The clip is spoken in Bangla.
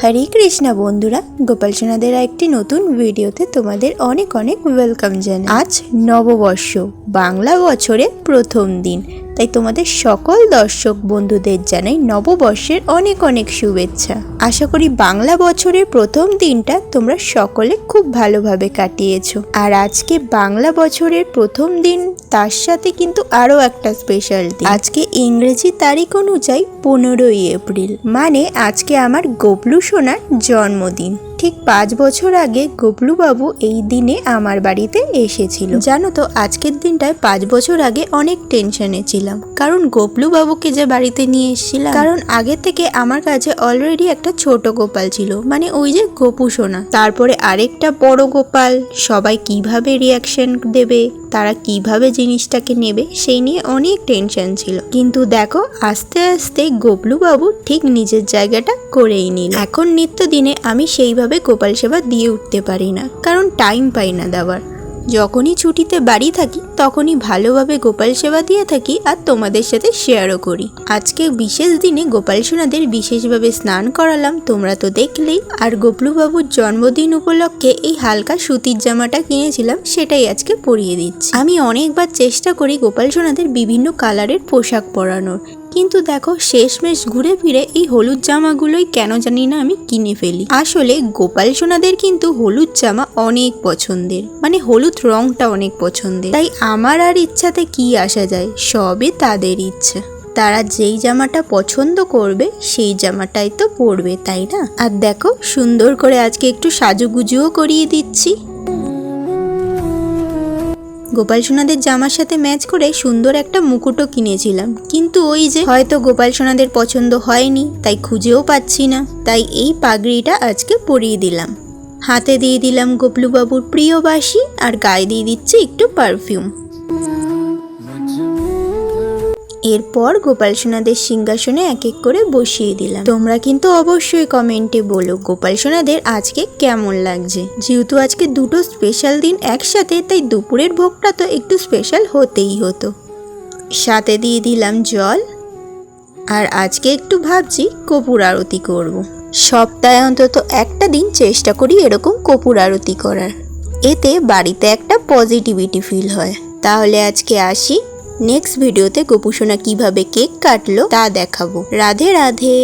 হরে কৃষ্ণা বন্ধুরা, গোপাল সোনাদের একটি নতুন ভিডিওতে তোমাদের অনেক অনেক ওয়েলকাম জানাই। আজ নববর্ষ, বাংলা বছরের প্রথম দিন, তাই তোমাদের সকল দর্শক বন্ধুদের জানাই নববর্ষের অনেক অনেক শুভেচ্ছা। আশা করি বাংলা বছরের প্রথম দিনটা তোমরা সকলে খুব ভালোভাবে কাটিয়েছো। আর আজকে বাংলা বছরের প্রথম দিন, তার সাথে কিন্তু আরো একটা স্পেশাল দিন। আজকে ইংরেজি তারিখ অনুযায়ী 15ই এপ্রিল, মানে আজকে আমার গবলু সোনার জন্মদিন। ঠিক 5 বছর আগে গবলু বাবু এই দিনে আমার বাড়িতে এসেছিল। জানো তো, আজকের দিনটায় 5 বছর আগে অনেক টেনশনে ছিলাম, কারণ গবলু বাবুকে যে বাড়িতে নিয়ে এসেছিলাম, কারণ আগে থেকে আমার কাছে অলরেডি একটা ছোট গোপাল ছিল, মানে ওই যে গপু সোনা। তারপরে আরেকটা বড় গোপাল, সবাই কিভাবে রিয়াকশন দেবে, তারা কিভাবে জিনিসটাকে নেবে, সেই নিয়ে অনেক টেনশন ছিল। কিন্তু দেখো, আস্তে আস্তে গবলু বাবু ঠিক নিজের জায়গাটা করেই নিল। এখন নিত্যদিনে আমি সেইভাবে গোপাল সেবা দিয়ে উঠতে পারি না, কারণ টাইম পাই না দেওয়ার। যখনই ছুটিতে বাড়ি থাকি তখনই ভালোভাবে গোপাল সেবা দিয়ে থাকি, আর তোমাদের সাথে শেয়ারও করি। আজকে বিশেষ দিনে গোপাল সোনাদের বিশেষভাবে স্নান করালাম, তোমরা তো দেখলেই। আর গবলু বাবুর জন্মদিন উপলক্ষে এই হালকা সুতির জামাটা কিনেছিলাম, সেটাই আজকে পরিয়ে দিচ্ছি। আমি অনেকবার চেষ্টা করি গোপাল সোনাদের বিভিন্ন কালারের পোশাক পরানোর, কিন্তু দেখো শেষমেশ ঘুরে ফিরে এই হলুদ জামাগুলোই কেন জানি না আমি কিনে ফেলি। আসলে গোপাল সোনাদের কিন্তু হলুদ জামা অনেক পছন্দের, মানে হলুদ রংটা অনেক পছন্দের। তাই আমার আর ইচ্ছাতে কি আসা যায়, সবই তাদের ইচ্ছা। তারা যেই জামাটা পছন্দ করবে সেই জামাটাই তো পরবে, তাই না? আর দেখো, সুন্দর করে আজকে একটু সাজুগুজুও করিয়ে দিচ্ছি। গোপাল সোনাদের জামার সাথে ম্যাচ করে সুন্দর একটা মুকুটও কিনেছিলাম, কিন্তু ওই যে হয়তো গোপাল সোনাদের পছন্দ হয়নি, তাই খুঁজেও পাচ্ছি না। তাই এই পাগড়িটা আজকে পরিয়ে দিলাম, হাতে দিয়ে দিলাম গবলু বাবুর প্রিয় বাঁশি, আর গায়ে দিয়ে দিচ্ছি একটু পারফিউম। এরপর গোপাল সোনাদের সিংহাসনে এক এক করে বসিয়ে দিলাম। তোমরা কিন্তু অবশ্যই কমেন্টে বলো গোপাল সোনাদের আজকে কেমন লাগছে। যেহেতু আজকে দুটো স্পেশাল দিন একসাথে, তাই দুপুরের ভোগটা তো একটু স্পেশাল হতেই হতো। সাথে দিয়ে দিলাম জল, আর আজকে একটু ভাবছি কর্পূর আরতি করব। সপ্তাহে অন্তত একটা দিন চেষ্টা করি এরকম কর্পূর আরতি করার, এতে বাড়িতে একটা পজিটিভিটি ফিল হয়। তাহলে আজকে আসি, নেক্সট ভিডিওতে গপু সোনা কিভাবে কেক কাটলো তা দেখাবো। রাধে রাধে।